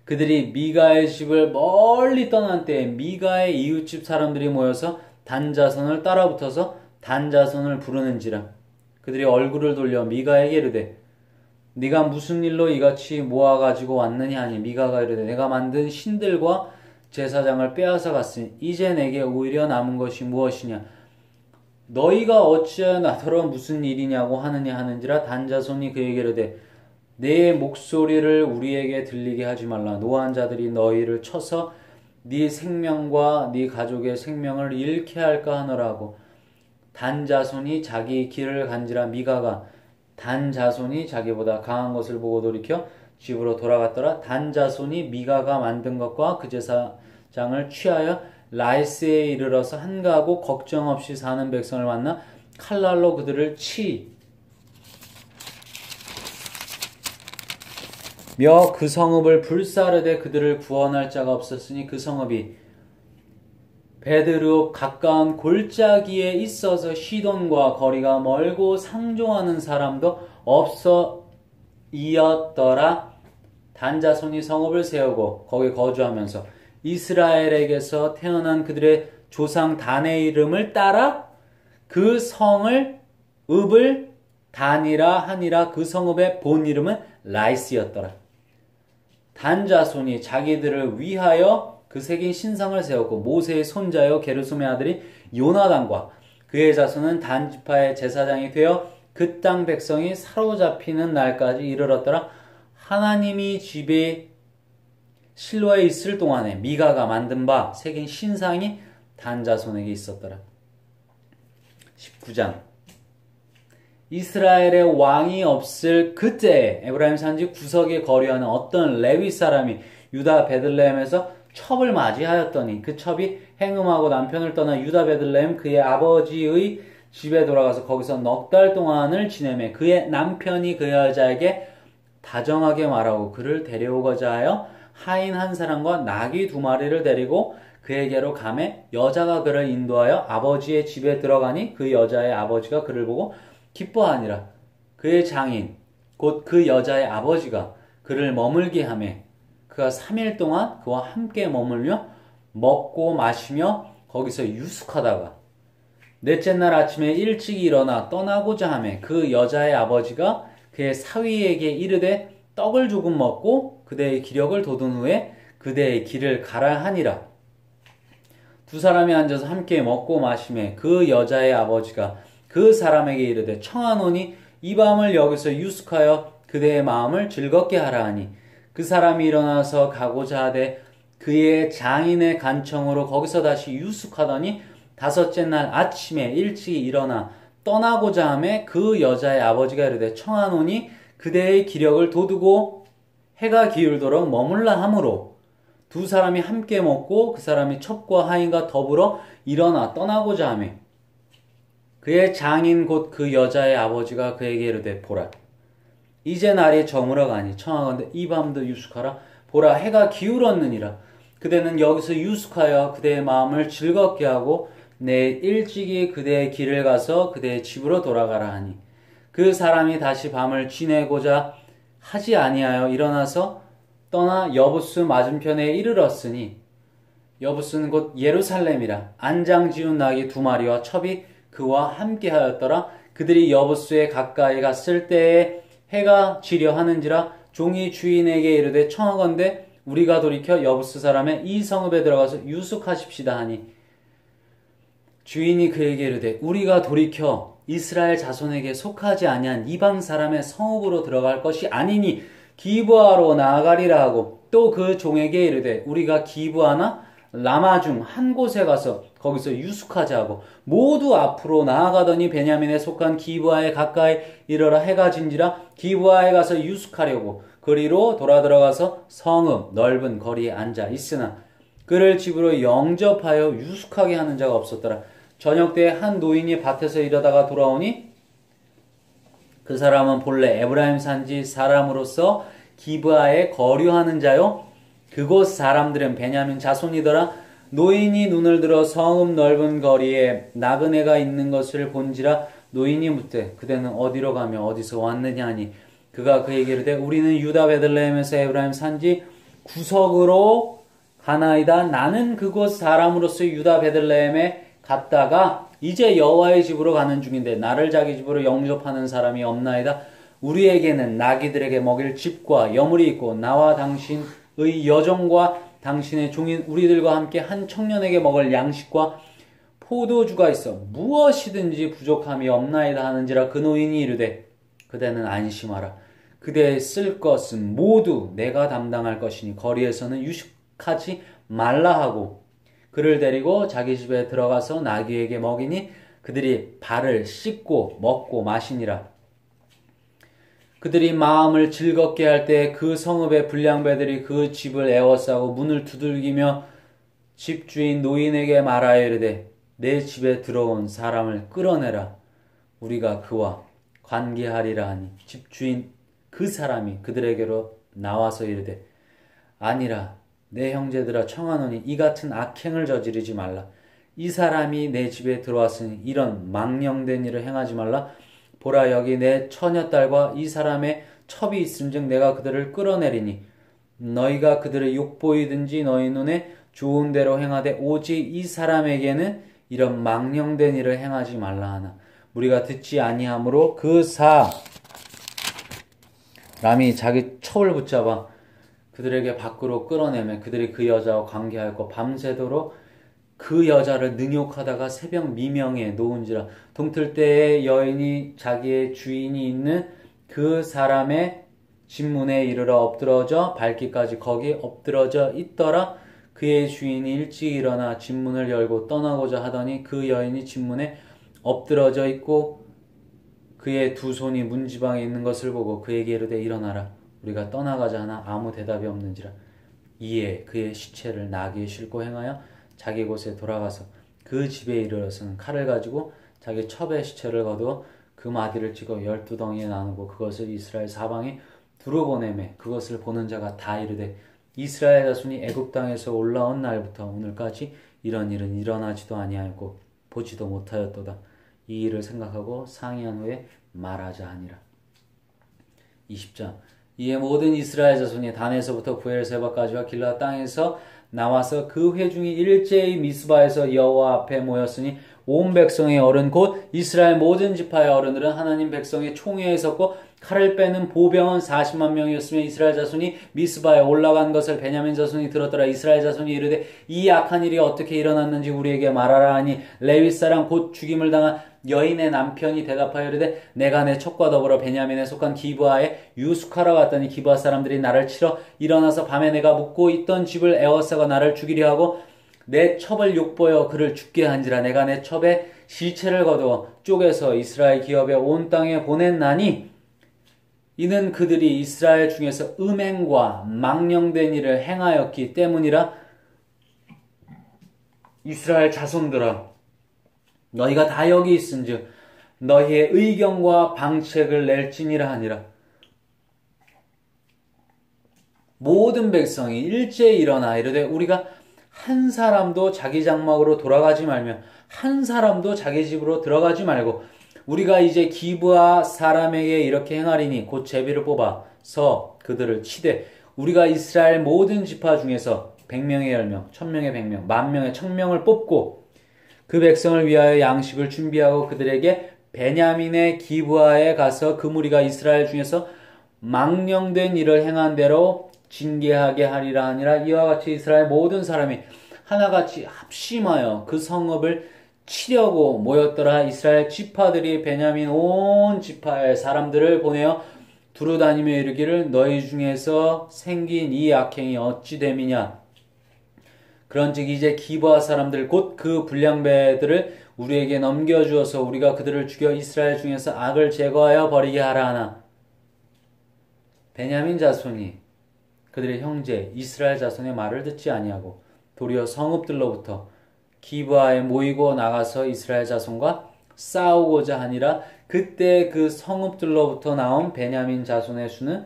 Speaker 1: 그들이 미가의 집을 멀리 떠난 때에 미가의 이웃집 사람들이 모여서 단자손을 따라붙어서 단자손을 부르는지라. 그들이 얼굴을 돌려 미가에게 이르되 네가 무슨 일로 이같이 모아가지고 왔느냐 하니 미가가 이르되 내가 만든 신들과 제사장을 빼앗아 갔으니 이제 내게 오히려 남은 것이 무엇이냐. 너희가 어찌하여 나더러 무슨 일이냐고 하느냐 하는지라. 단자손이 그에게 이르되 내 목소리를 우리에게 들리게 하지 말라. 노한 자들이 너희를 쳐서 네 생명과 네 가족의 생명을 잃게 할까 하노라고. 단자손이 자기 길을 간지라. 미가가 단자손이 자기보다 강한 것을 보고 돌이켜 집으로 돌아갔더라. 단자손이 미가가 만든 것과 그 제사장을 취하여 라이스에 이르러서 한가하고 걱정 없이 사는 백성을 만나 칼날로 그들을 며 그 성읍을 불사르되 그들을 구원할 자가 없었으니 그 성읍이 베드룹 가까운 골짜기에 있어서 시돈과 거리가 멀고 상종하는 사람도 없어이었더라. 단자손이 성읍을 세우고 거기 거주하면서 이스라엘에게서 태어난 그들의 조상 단의 이름을 따라 그 성을 읍을 단이라 하니라. 그 성읍의 본 이름은 라이스였더라. 단자손이 자기들을 위하여 그 새긴 신상을 세웠고 모세의 손자여 게르솜의 아들이 요나단과 그의 자손은 단지파의 제사장이 되어 그 땅 백성이 사로잡히는 날까지 이르렀더라. 하나님이 집에 실로에 있을 동안에 미가가 만든 바 새긴 신상이 단자손에게 있었더라. 19장 이스라엘의 왕이 없을 그때에 에브라임 산지 구석에 거류하는 어떤 레위 사람이 유다 베들레헴에서 첩을 맞이하였더니 그 첩이 행음하고 남편을 떠나 유다 베들레헴 그의 아버지의 집에 돌아가서 거기서 넉 달 동안을 지내매 그의 남편이 그 여자에게 다정하게 말하고 그를 데려오고자 하여 하인 한 사람과 나귀 2마리를 데리고 그에게로 가매 여자가 그를 인도하여 아버지의 집에 들어가니 그 여자의 아버지가 그를 보고 기뻐하니라. 그의 장인 곧 그 여자의 아버지가 그를 머물게 하매 그가 3일 동안 그와 함께 머물며 먹고 마시며 거기서 유숙하다가 넷째 날 아침에 일찍 일어나 떠나고자 하매 그 여자의 아버지가 그의 사위에게 이르되 떡을 조금 먹고 그대의 기력을 돋운 후에 그대의 길을 가라 하니라. 두 사람이 앉아서 함께 먹고 마시매 그 여자의 아버지가 그 사람에게 이르되 청하노니 이 밤을 여기서 유숙하여 그대의 마음을 즐겁게 하라 하니 그 사람이 일어나서 가고자 하되 그의 장인의 간청으로 거기서 다시 유숙하더니 5째 날 아침에 일찍 일어나 떠나고자 하매 그 여자의 아버지가 이르되 청하노니 그대의 기력을 돋우고 해가 기울도록 머물라 하므로 두 사람이 함께 먹고 그 사람이 첩과 하인과 더불어 일어나 떠나고자 하매 그의 장인 곧 그 여자의 아버지가 그에게 이르되 보라 이제 날이 저물어 가니 청하건대 이 밤도 유숙하라. 보라 해가 기울었느니라. 그대는 여기서 유숙하여 그대의 마음을 즐겁게 하고 내일 일찍이 그대의 길을 가서 그대의 집으로 돌아가라 하니 그 사람이 다시 밤을 지내고자 하지 아니하여 일어나서 떠나 여부스 맞은편에 이르렀으니 여부스는 곧 예루살렘이라. 안장 지운 나귀 2마리와 첩이 그와 함께하였더라. 그들이 여부스에 가까이 갔을 때에 해가 지려 하는지라. 종이 주인에게 이르되 청하건대 우리가 돌이켜 여부스 사람의 이 성읍에 들어가서 유숙하십시다 하니 주인이 그에게 이르되 우리가 돌이켜 이스라엘 자손에게 속하지 아니한 이방 사람의 성읍으로 들어갈 것이 아니니 기브아로 나아가리라 하고 또 그 종에게 이르되 우리가 기브아나 라마 중 한 곳에 가서 거기서 유숙하자 하고 모두 앞으로 나아가더니 베냐민에 속한 기브아에 가까이 이르러 해가 진지라. 기브아에 가서 유숙하려고 그리로 돌아 들어가서 성읍 넓은 거리에 앉아 있으나 그를 집으로 영접하여 유숙하게 하는 자가 없었더라. 저녁 때에 한 노인이 밭에서 일하다가 돌아오니 그 사람은 본래 에브라임 산지 사람으로서 기브아에 거류하는 자요 그곳 사람들은 베냐민 자손이더라. 노인이 눈을 들어 성읍 넓은 거리에 나그네가 있는 것을 본지라. 노인이 묻되 그대는 어디로 가며 어디서 왔느냐 하니 그가 그에게 이르되 우리는 유다 베들레헴에서 에브라임 산지 구석으로 가나이다. 나는 그곳 사람으로서 유다 베들레헴에 갔다가 이제 여호와의 집으로 가는 중인데 나를 자기 집으로 영접하는 사람이 없나이다. 우리에게는 나귀들에게 먹일 집과 여물이 있고 나와 당신의 여종과 당신의 종인 우리들과 함께 한 청년에게 먹을 양식과 포도주가 있어 무엇이든지 부족함이 없나이다 하는지라. 그 노인이 이르되 그대는 안심하라. 그대의 쓸 것은 모두 내가 담당할 것이니 거리에서는 유식하지 말라 하고 그를 데리고 자기 집에 들어가서 나귀에게 먹이니 그들이 발을 씻고 먹고 마시니라. 그들이 마음을 즐겁게 할 때 그 성읍의 불량배들이 그 집을 에워싸고 문을 두들기며 집주인 노인에게 말하여 이르되 내 집에 들어온 사람을 끌어내라. 우리가 그와 관계하리라 하니 집주인 그 사람이 그들에게로 나와서 이르되 아니라 내 형제들아 청하노니 이 같은 악행을 저지르지 말라. 이 사람이 내 집에 들어왔으니 이런 망령된 일을 행하지 말라. 보라 여기 내 처녀딸과 이 사람의 첩이 있음즉 내가 그들을 끌어내리니 너희가 그들을 욕보이든지 너희 눈에 좋은 대로 행하되 오직 이 사람에게는 이런 망령된 일을 행하지 말라 하나. 우리가 듣지 아니하므로 그 사람이 자기 첩을 붙잡아 그들에게 밖으로 끌어내며 그들이 그 여자와 관계하였고 밤새도록 그 여자를 능욕하다가 새벽 미명에 놓은지라. 동틀 때에 여인이 자기의 주인이 있는 그 사람의 집문에 이르러 엎드러져 발기까지 거기 엎드러져 있더라. 그의 주인이 일찍 일어나 집문을 열고 떠나고자 하더니 그 여인이 집문에 엎드러져 있고 그의 두 손이 문지방에 있는 것을 보고 그에게 이르되 일어나라. 우리가 떠나가자 하나 아무 대답이 없는지라. 이에 그의 시체를 나귀에 싣고 행하여 자기 곳에 돌아가서 그 집에 이르러서는 칼을 가지고 자기 첩의 시체를 거두어 그 마디를 찍어 12덩이에 나누고 그것을 이스라엘 사방에 두루 보내매 그것을 보는 자가 다 이르되 이스라엘 자손이 애굽 땅에서 올라온 날부터 오늘까지 이런 일은 일어나지도 아니하였고 보지도 못하였도다. 이 일을 생각하고 상의한 후에 말하자 하니라. 20장 이에 모든 이스라엘 자손이 단에서부터 부엘세바까지와 길라 땅에서 나와서 그 회중이 일제히 미스바에서 여호와 앞에 모였으니 온 백성의 어른 곧 이스라엘 모든 지파의 어른들은 하나님 백성의 총회에 섰고 칼을 빼는 보병은 40만 명이었으며 이스라엘 자손이 미스바에 올라간 것을 베냐민 자손이 들었더라. 이스라엘 자손이 이르되 이 악한 일이 어떻게 일어났는지 우리에게 말하라 하니 레위 사람 곧 죽임을 당한 여인의 남편이 대답하여 이르되 내가 내 첩과 더불어 베냐민에 속한 기브아에 유숙하러 갔더니 기브아 사람들이 나를 치러 일어나서 밤에 내가 묵고 있던 집을 에워싸고 나를 죽이려 하고 내 첩을 욕보여 그를 죽게 한지라. 내가 내 첩의 시체를 거두어 쪼개서 이스라엘 기업의 온 땅에 보냈나니 이는 그들이 이스라엘 중에서 음행과 망령된 일을 행하였기 때문이라. 이스라엘 자손들아 너희가 다 여기 있은즉 너희의 의견과 방책을 낼지니라 하니라. 모든 백성이 일제히 일어나 이르되 우리가 한 사람도 자기 장막으로 돌아가지 말며 한 사람도 자기 집으로 들어가지 말고 우리가 이제 기브아 사람에게 이렇게 행하리니 곧 제비를 뽑아서 그들을 치되 우리가 이스라엘 모든 지파 중에서 100명의 10명, 1000명의 100명, 10,000명의 1000명을 뽑고 그 백성을 위하여 양식을 준비하고 그들에게 베냐민의 기브아에 가서 그 무리가 이스라엘 중에서 망령된 일을 행한 대로 징계하게 하리라 하니라. 이와 같이 이스라엘 모든 사람이 하나같이 합심하여 그 성읍을 치려고 모였더라. 이스라엘 지파들이 베냐민 온 지파의 사람들을 보내어 두루다니며 이르기를 너희 중에서 생긴 이 악행이 어찌 됨이냐. 그런즉 이제 기브아 사람들 곧 그 불량배들을 우리에게 넘겨주어서 우리가 그들을 죽여 이스라엘 중에서 악을 제거하여 버리게 하라 하나. 베냐민 자손이 그들의 형제 이스라엘 자손의 말을 듣지 아니하고 도리어 성읍들로부터 기브아에 모이고 나가서 이스라엘 자손과 싸우고자 하니라. 그때 그 성읍들로부터 나온 베냐민 자손의 수는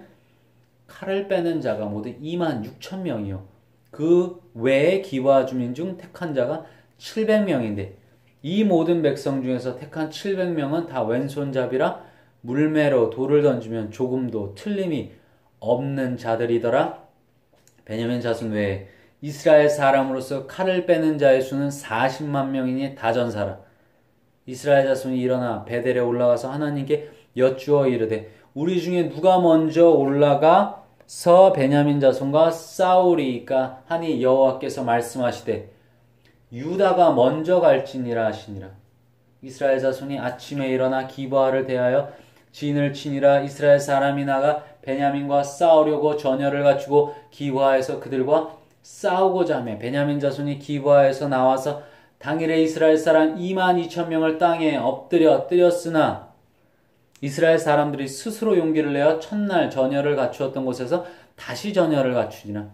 Speaker 1: 칼을 빼는 자가 모두 26,000명이요 그 외에 기브아 주민 중 택한 자가 700명인데 이 모든 백성 중에서 택한 700명은 다 왼손잡이라 물매로 돌을 던지면 조금도 틀림이 없는 자들이더라. 베냐민 자손 외에 이스라엘 사람으로서 칼을 빼는 자의 수는 40만 명이니 다 전사라. 이스라엘 자손이 일어나 베델에 올라가서 하나님께 여쭈어 이르되 우리 중에 누가 먼저 올라가서 베냐민 자손과 싸우리이까 하니 여호와께서 말씀하시되 유다가 먼저 갈지니라 하시니라. 이스라엘 자손이 아침에 일어나 기브아를 대하여 진을 치니라. 이스라엘 사람이 나가 베냐민과 싸우려고 전열을 갖추고 기브아에서 그들과 싸우고자 하며 베냐민 자손이 기브아에서 나와서 당일에 이스라엘 사람 22,000명을 땅에 엎드려 뜨렸으나 이스라엘 사람들이 스스로 용기를 내어 첫날 전열을 갖추었던 곳에서 다시 전열을 갖추니라.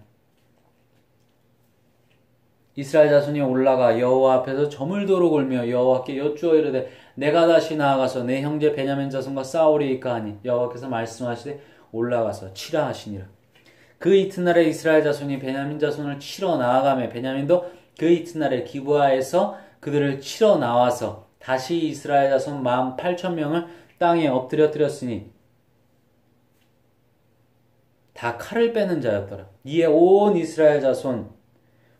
Speaker 1: 이스라엘 자손이 올라가 여호와 앞에서 저물도록 울며 여호와께 여쭈어 이르되 내가 다시 나아가서 내 형제 베냐민 자손과 싸우리이까 하니 여호와께서 말씀하시되 올라가서 치라 하시니라. 그 이튿날에 이스라엘 자손이 베냐민 자손을 치러 나아가며 베냐민도 그 이튿날에 기브아에서 그들을 치러 나와서 다시 이스라엘 자손 18,000명을 땅에 엎드려 뜨렸으니 다 칼을 빼는 자였더라. 이에 온 이스라엘 자손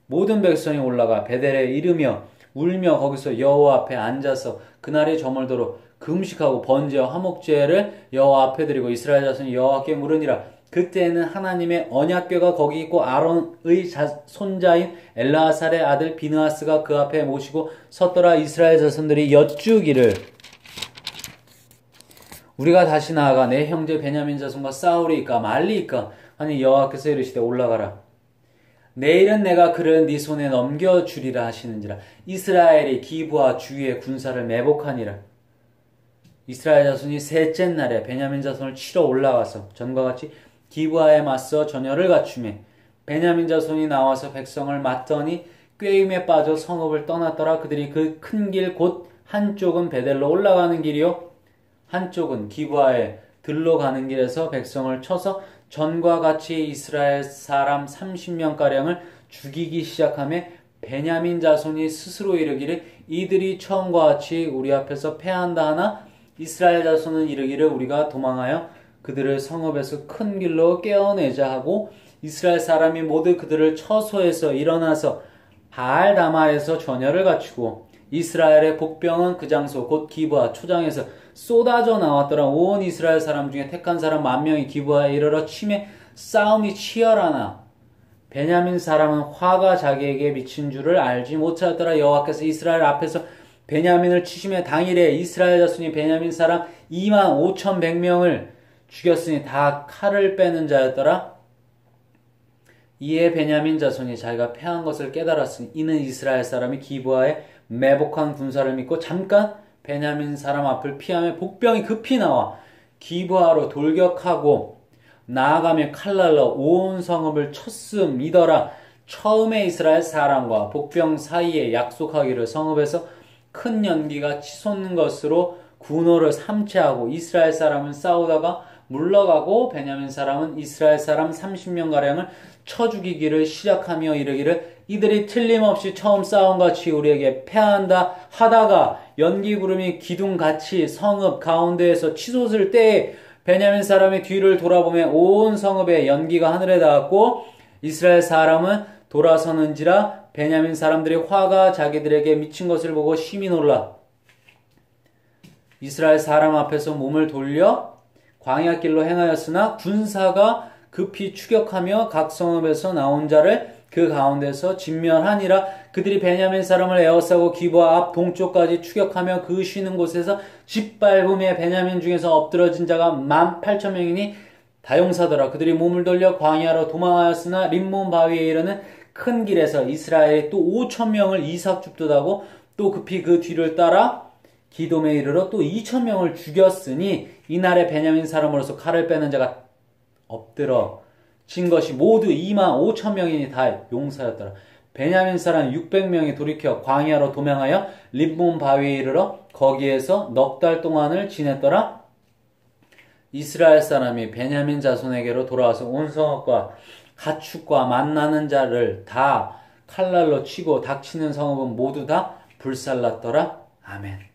Speaker 1: 모든 백성이 올라가 베델에 이르며 울며 거기서 여호와 앞에 앉아서 그날이 저물도록 금식하고 번제와 화목제를 여호와 앞에 드리고 이스라엘 자손이 여호와께 물으니라. 그때에는 하나님의 언약궤가 거기 있고 아론의 손자인 엘라살의 아들 비느하스가 그 앞에 모시고 섰더라. 이스라엘 자손들이 여쭈기를 우리가 다시 나아가 내 형제 베냐민 자손과 싸우리이까 말리이까 하니 여호와께서 이르시되 올라가라. 내일은 내가 그를 네 손에 넘겨주리라 하시는지라. 이스라엘이 기브아 주위의 군사를 매복하니라. 이스라엘 자손이 셋째 날에 베냐민 자손을 치러 올라가서 전과 같이 기브아에 맞서 전열을 갖추매 베냐민 자손이 나와서 백성을 맞더니 꾀임에 빠져 성읍을 떠났더라. 그들이 그 큰 길 곧 한쪽은 베델로 올라가는 길이요 한쪽은 기브아에 들러 가는 길에서 백성을 쳐서 전과 같이 이스라엘 사람 30명가량을 죽이기 시작하며 베냐민 자손이 스스로 이르기를 이들이 처음과 같이 우리 앞에서 패한다 하나 이스라엘 자손은 이르기를 우리가 도망하여 그들을 성읍에서 큰 길로 깨어내자 하고 이스라엘 사람이 모두 그들을 처소에서 일어나서 바알다말에서 전열을 갖추고 이스라엘의 복병은 그 장소 곧 기브아 초장에서 쏟아져 나왔더라. 온 이스라엘 사람 중에 택한 사람 10,000명이 기브아에 이르러 치매 싸움이 치열하나 베냐민 사람은 화가 자기에게 미친 줄을 알지 못하였더라. 여호와께서 이스라엘 앞에서 베냐민을 치심에 당일에 이스라엘 자손이 베냐민 사람 25,100명을 죽였으니 다 칼을 빼는 자였더라. 이에 베냐민 자손이 자기가 패한 것을 깨달았으니 이는 이스라엘 사람이 기브아에 매복한 군사를 믿고 잠깐 베냐민 사람 앞을 피하며 복병이 급히 나와 기브아로 돌격하고 나아가며 칼날로 온 성읍을 쳤음이더라. 처음에 이스라엘 사람과 복병 사이에 약속하기를 성읍에서 큰 연기가 치솟는 것으로 군호를 삼체하고 이스라엘 사람은 싸우다가 물러가고 베냐민 사람은 이스라엘 사람 30명가량을 쳐 죽이기를 시작하며 이르기를 이들이 틀림없이 처음 싸움같이 우리에게 패한다 하다가 연기 구름이 기둥같이 성읍 가운데에서 치솟을 때에 베냐민 사람이 뒤를 돌아보며 온 성읍의 연기가 하늘에 닿았고 이스라엘 사람은 돌아서는지라 베냐민 사람들이 화가 자기들에게 미친 것을 보고 심히 놀라 이스라엘 사람 앞에서 몸을 돌려 광야길로 행하였으나 군사가 급히 추격하며 각 성읍에서 나온 자를 그 가운데서 진멸하니라. 그들이 베냐민 사람을 에워싸고 기브아 앞 동쪽까지 추격하며 그 쉬는 곳에서 짓밟음에 베냐민 중에서 엎드러진 자가 18,000명이니 다용사더라. 그들이 몸을 돌려 광야로 도망하였으나 림몬 바위에 이르는 큰 길에서 이스라엘이 또 5,000명을 이삭줍듯하고 또 급히 그 뒤를 따라 기돔에 이르러 또 2,000명을 죽였으니 이날에 베냐민 사람으로서 칼을 빼는 자가 엎드러 진 것이 모두 25,000명이니 다 용사였더라. 베냐민 사람 600명이 돌이켜 광야로 도망하여 림몬 바위에 이르러 거기에서 넉 달 동안을 지냈더라. 이스라엘 사람이 베냐민 자손에게로 돌아와서 온 성읍과 가축과 만나는 자를 다 칼날로 치고 닥치는 성읍은 모두 다 불살랐더라. 아멘.